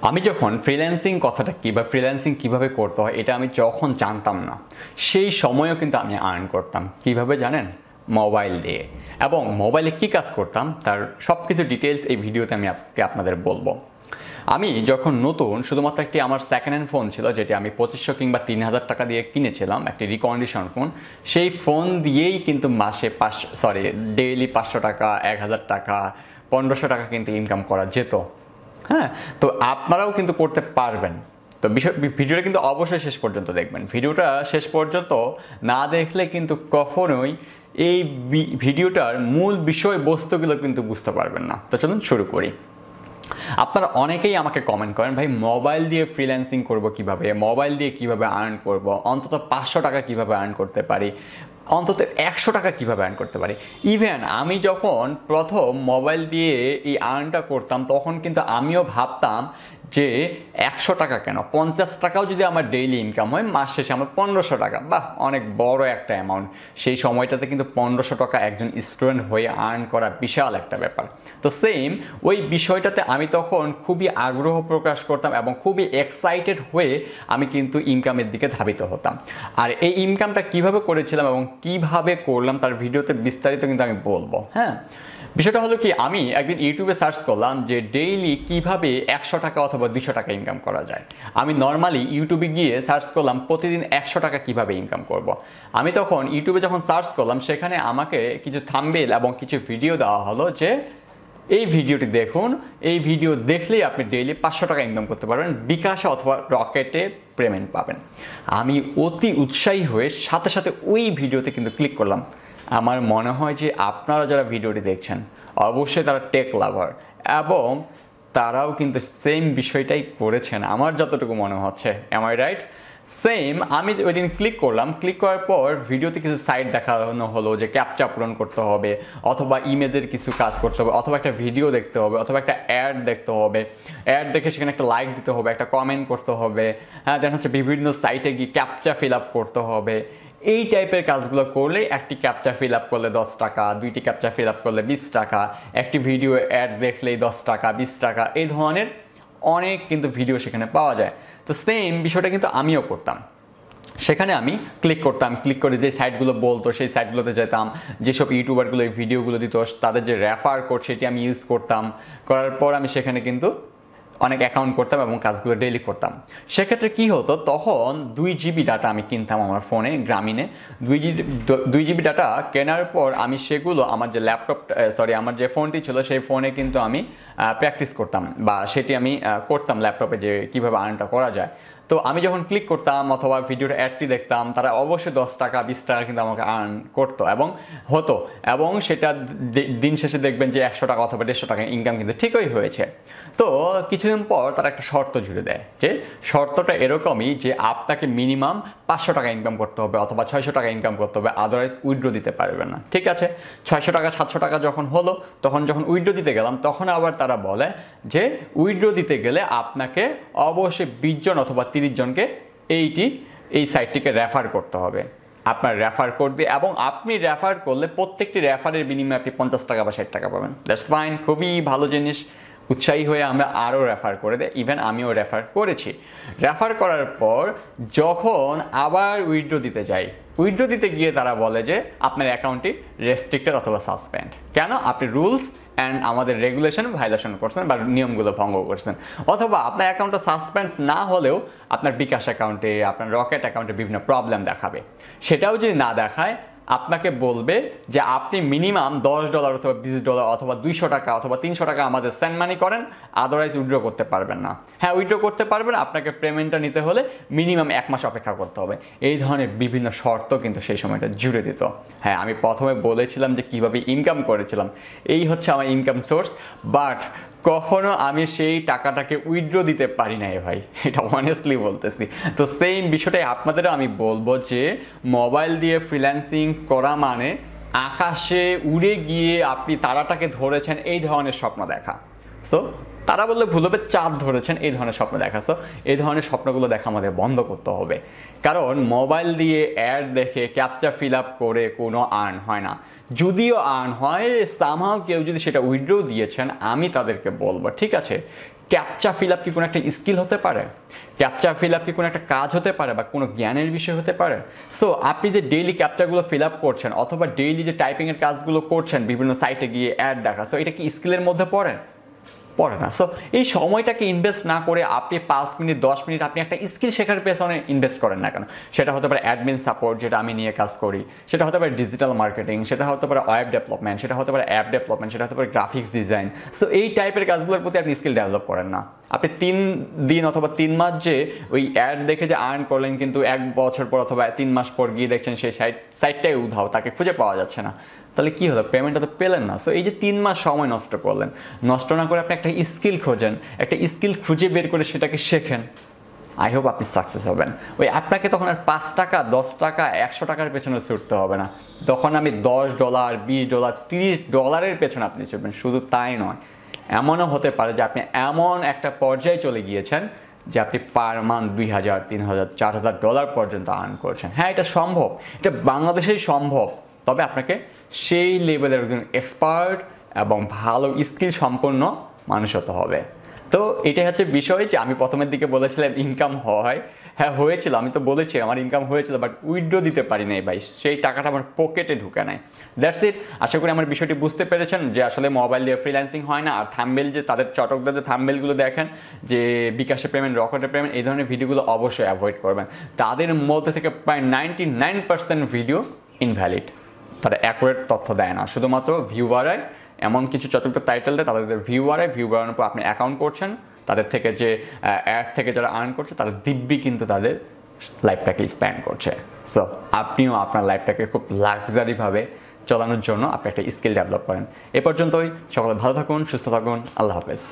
আমি যখন ফ্রিল্যান্সিং কথাটা কি বা ফ্রিল্যান্সিং কিভাবে করতে হয় এটা আমি যখন জানতাম না সেই সময়ও কিন্তু আমি আর্ন করতাম কিভাবে জানেন মোবাইল দিয়ে এবং মোবাইলে কি কাজ করতাম তার সব কিছু ডিটেলস এই ভিডিওতে আমি আজকে আপনাদের বলবো। আমি যখন নতুন শুধুমাত্র একটি আমার সেকেন্ড হ্যান্ড ফোন ছিল যেটি আমি 2500 কিংবা 3000 টাকা দিয়ে কিনেছিলাম, একটি রিকন্ডিশন ফোন। সেই ফোন দিয়েই কিন্তু মাসে ডেইলি 500 টাকা 1000 টাকা 1500 টাকা কিন্তু ইনকাম করা যেত। হ্যাঁ, তো আপনারাও কিন্তু করতে পারবেন। তো ভিডিওটা কিন্তু অবশ্যই শেষ পর্যন্ত দেখবেন। ভিডিওটা শেষ পর্যন্ত না দেখলে কিন্তু কখনোই এই ভিডিওটার মূল বিষয়বস্তুগুলো কিন্তু বুঝতে পারবেন না। তো চলুন শুরু করি। আপনারা অনেকেই আমাকে কমেন্ট করেন, ভাই মোবাইল দিয়ে ফ্রিল্যান্সিং করব কিভাবে, মোবাইল দিয়ে কিভাবে আর্ন করব, অন্তত 500 টাকা কিভাবে আর্ন করতে পারি, অন্তত 100 টাকা কিভাবে আর্ন করতে পারি। ইভেন আমি যখন প্রথম মোবাইল দিয়ে এই আর্নটা করতাম তখন কিন্তু আমিও ভাবতাম যে 100 টাকা কেন, 50 টাকাও যদি আমার ডেইলি ইনকাম হয়, মাস শেষে আমার 1500 টাকা, বাহ অনেক বড় একটা অ্যামাউন্ট। সেই সময়টাতে কিন্তু 1500 টাকা একজন স্টুডেন্ট হয়ে আর্ন করা বিশাল একটা ব্যাপার। তো সেম ওই বিষয়টাতে আমি তখন খুবই আগ্রহ প্রকাশ করতাম এবং খুবই এক্সাইটেড হয়ে আমি কিন্তু ইনকামের দিকে ধাবিত হতাম। আর এই ইনকামটা কিভাবে করেছিলাম এবং কিভাবে করলাম তার ভিডিওতে বিস্তারিত কিন্তু আমি বলবো। হ্যাঁ, বিষয়টা হলো কি, আমি একদিন ইউটিউবে সার্চ করলাম যে ডেইলি কিভাবে 100 টাকা অথবা 200 টাকা ইনকাম করা যায়। আমি নর্মালি ইউটিউবে গিয়ে সার্চ করলাম প্রতিদিন 100 টাকা কিভাবে ইনকাম করব। আমি তখন ইউটিউবে যখন সার্চ করলাম সেখানে আমাকে কিছু থাম্বনেল এবং কিছু ভিডিও দেওয়া হলো যে এই ভিডিওটি দেখুন, এই ভিডিও দেখলেই আপনি ডেইলি 500 টাকা ইনকাম করতে পারবেন, বিকাশে অথবা রকেটে পেমেন্ট পাবেন। আমি অতি উৎসাহী হয়ে সাথে সাথে ওই ভিডিওতে কিন্তু ক্লিক করলাম। আমার মনে হয় যে আপনারা যারা ভিডিওটি দেখছেন অবশ্যই তারা টেক লাভার এবং তারাও কিন্তু সেম বিষয়টাই করেছেন আমার যতটুকু মনে হচ্ছে। M I right? সেম আমি ওই দিন ক্লিক করলাম, ক্লিক করার পর ভিডিওতে কিছু সাইট দেখানো হলো যে ক্যাপচা পূরণ করতে হবে অথবা ইমেজের কিছু কাজ করতে হবে অথবা একটা ভিডিও দেখতে হবে অথবা একটা অ্যাড দেখতে হবে, অ্যাড দেখে সেখানে একটা লাইক দিতে হবে, একটা কমেন্ট করতে হবে, হ্যাঁ দেন হচ্ছে বিভিন্ন সাইটে গিয়ে ক্যাপচা ফিল আপ করতে হবে। এই টাইপের কাজগুলো করলে একটি ক্যাপচা ফিল আপ করলে 10 টাকা, দুইটি ক্যাপচা ফিল আপ করলে 20 টাকা, একটি ভিডিও অ্যাড দেখলেই 10 টাকা 20 টাকা, এই ধরনের অনেক কিন্তু ভিডিও সেখানে পাওয়া যায়। তো সেম বিষয়টা কিন্তু আমিও করতাম। সেখানে আমি ক্লিক করতাম, ক্লিক করে যে সাইটগুলো বলতো সেই সাইটগুলোতে যেতাম, যেসব ইউটিউবারগুলো এই ভিডিওগুলো দিত তাদের যে রেফার কোড সেটি আমি ইউজ করতাম। করার পর আমি সেখানে কিন্তু অনেক অ্যাকাউন্ট করতাম এবং কাজগুলো ডেইলি করতাম। সেক্ষেত্রে কি হতো, তখন 2 জিবি ডাটা আমি কিনতাম আমার ফোনে, গ্রামীণে 2 জিবি ডাটা কেনার পর আমি সেগুলো আমার যে আমার যে ফোনটি ছিল সেই ফোনে কিন্তু আমি প্র্যাকটিস করতাম বা সেটি আমি করতাম ল্যাপটপে যে কীভাবে আর্নটা করা যায়। তো আমি যখন ক্লিক করতাম অথবা ভিডিওর অ্যাডটি দেখতাম তারা অবশ্যই 10 টাকা 20 টাকা কিন্তু আমাকে আর্ন করতো এবং হতো, এবং সেটা দিন শেষে দেখবেন যে 100 টাকা অথবা 150 টাকা ইনকাম কিন্তু ঠিকই হয়েছে। তো কিছুদিন পর তারা একটা শর্ত জুড়ে দেয়, যে শর্তটা এরকমই যে আপনাকে মিনিমাম 500 টাকা ইনকাম করতে হবে অথবা 600 টাকা ইনকাম করতে হবে, আদারওয়াইজ উইথড্র দিতে পারবেন না। ঠিক আছে, 600 টাকা 700 টাকা যখন হলো তখন যখন উইথড্র দিতে গেলাম তখন আবার তারা বলে যে উইথড্র দিতে গেলে আপনাকে অবশ্যই 20 জন অথবা 30 জনকে এই সাইটটিকে রেফার করতে হবে। আপনার রেফার কোড দিয়ে, এবং আপনি রেফার করলে প্রত্যেকটি রেফারের বিনিময়ে আপনি 50 টাকা বা 60 টাকা পাবেন। দ্যাটস ফাইন, খুবই ভালো জিনিস। উৎসাহী হয়ে আমরা আরও রেফার করে দেয়, ইভেন আমিও রেফার করেছি। রেফার করার পর যখন আবার উইথড্র দিতে যাই, উইথড্র দিতে গিয়ে তারা বলে যে আপনার অ্যাকাউন্টটি রেস্ট্রিক্টেড অথবা সাসপেন্ড। কেন? আপনি রুলস অ্যান্ড আমাদের রেগুলেশন ভায়োলেশন করছেন বা নিয়মগুলো ভঙ্গ করছেন, অথবা আপনার অ্যাকাউন্টটা সাসপেন্ড না হলেও আপনার বিকাশ অ্যাকাউন্টে আপনার রকেট অ্যাকাউন্টে বিভিন্ন প্রবলেম দেখাবে। সেটাও যদি না দেখায় আপনাকে বলবে যে আপনি মিনিমাম $10 অথবা $20 অথবা 200 টাকা অথবা 300 টাকা আমাদের সেন্ড মানি করেন, আদারওয়াইজ উইথড্র করতে পারবেন না। হ্যাঁ, উইথড্র করতে পারবেন, আপনাকে পেমেন্টটা নিতে হলে মিনিমাম 1 মাস অপেক্ষা করতে হবে। এই ধরনের বিভিন্ন শর্ত কিন্তু সেই সময়টা জুড়ে দিত। হ্যাঁ, আমি প্রথমে বলেছিলাম যে কিভাবে ইনকাম করেছিলাম, এই হচ্ছে আমার ইনকাম সোর্স, বাট কখনো আমি সেই টাকাটাকে উইথড্র দিতে পারি নাই ভাই, এটা অনেস্টলি বলতেছি। তো সেম বিষয়টাই আপনাদেরও আমি বলবো যে মোবাইল দিয়ে ফ্রিল্যান্সিং করা মানে আকাশে উড়ে গিয়ে আপনি তারাটাকে ধরেছেন এই ধরনের স্বপ্ন দেখা। সো তারা বললে ভুল হবে, চাঁদ ধরেছেন এই ধরনের স্বপ্ন দেখা। সো এই ধরনের স্বপ্নগুলো দেখা আমাদের বন্ধ করতে হবে, কারণ মোবাইল দিয়ে অ্যাড দেখে ক্যাপচা ফিল আপ করে কোনো আর্ন হয় না। যদিও আর্ন হয় সামহাও কেউ যদি সেটা উইথড্র দিয়েছেন আমি তাদেরকে বলবো ঠিক আছে ক্যাপচা ফিল আপ কি কোনো একটা স্কিল হতে পারে? ক্যাপচা ফিল আপ কি কোনো একটা কাজ হতে পারে বা কোনো জ্ঞানের বিষয় হতে পারে? সো আপনি যে ডেইলি ক্যাপচাগুলো ফিল আপ করছেন অথবা ডেইলি যে টাইপিংয়ের কাজগুলো করছেন বিভিন্ন সাইটে গিয়ে অ্যাড দেখা, সো এটা কি স্কিলের মধ্যে পড়ে? পড়ে না। সো এই সময়টাকে ইনভেস্ট না করে আপনি 5 মিনিট 10 মিনিট আপনি একটা স্কিল শেখার পেছনে ইনভেস্ট করেন না কেন? সেটা হতে পারে অ্যাডমিন সাপোর্ট, যেটা আমি নিয়ে কাজ করি, সেটা হতে পারে ডিজিটাল মার্কেটিং, সেটা হতে পারে ওয়েব ডেভেলপমেন্ট, সেটা হতে পারে অ্যাপ ডেভেলপমেন্ট, সেটা হতে পারে গ্রাফিক্স ডিজাইন। সো এই টাইপের কাজগুলোর প্রতি আপনি স্কিল ডেভেলপ করেন না। আপনি 3 দিন অথবা 3 মাস যে ওই অ্যাড দেখে যে আর্ন করলেন, কিন্তু 1 বছর পর অথবা 3 মাস পর গিয়ে দেখছেন সেই সাইটটাই উধাও, তাকে খুঁজে পাওয়া যাচ্ছে না, তাহলে কি হলো? পেমেন্টটা তো পেলেন না। সো এই যে 3 মাস সময় নষ্ট করলেন, নষ্ট না করে আপনি একটা স্কিল খোঁজেন, একটা স্কিল খুঁজে বের করে সেটাকে শেখেন। আই হোপ আপনি সাকসেস হবেন। ওই আপনাকে তখন আর 5 টাকা 10 টাকা 100 টাকার পেছনে ছুটতে হবে না, তখন আমি $10 $20 $30 পেছনে আপনি ছুটবেন। শুধু তাই নয়, এমনও হতে পারে যে আপনি এমন একটা পর্যায়ে চলে গিয়েছেন যে আপনি পার মান্থ $2000 $3000 $4000 পর্যন্ত আর্ন করছেন। হ্যাঁ, এটা সম্ভব, এটা বাংলাদেশেই সম্ভব। তবে আপনাকে সেই লেভেলের একজন এক্সপার্ট এবং ভালো স্কিল সম্পন্ন মানুষ হতে হবে। তো এটাই হচ্ছে বিষয় যে আমি প্রথমের দিকে বলেছিলাম ইনকাম হয়, হ্যাঁ হয়েছিল, আমি তো বলেছি আমার ইনকাম হয়েছিল, বাট উইথড্র দিতে পারি নাই ভাই, সেই টাকাটা আমার পকেটে ঢুকে নাই। That's it. আশা করি আমার বিষয়টি বুঝতে পেরেছেন যে আসলে মোবাইল দিয়ে ফ্রিল্যান্সিং হয় না। আর থাম্বনেল যে তাদের চটকদার যে থাম্বনেলগুলো দেখেন যে বিকাশে পেমেন্ট, রকেটে পেমেন্ট, এই ধরনের ভিডিওগুলো অবশ্যই অ্যাভয়েড করবেন। তাদের মধ্যে থেকে প্রায় 99% ভিডিও ইনভ্যালিড, তারা অ্যাকুরেট তথ্য দেয় না, শুধুমাত্র ভিউ বাড়ায়, এমন কিছু চটকদার টাইটেল দেয়, তাদের ভিউ বাড়ায়, ভিউ বাড়ানোর পর আপনি অ্যাকাউন্ট করছেন, তাদের থেকে যে অ্যাড থেকে যারা আর্ন করছে তারা দিব্যি কিন্তু তাদের লাইফটাকে স্প্যান্ড করছে। সো আপনিও আপনার লাইফটাকে খুব লাক্সারিভাবে চালানোর জন্য আপনি একটা স্কিল ডেভেলপ করেন। এ পর্যন্তই। সকলে ভালো থাকুন, সুস্থ থাকুন, আল্লাহ হাফেজ।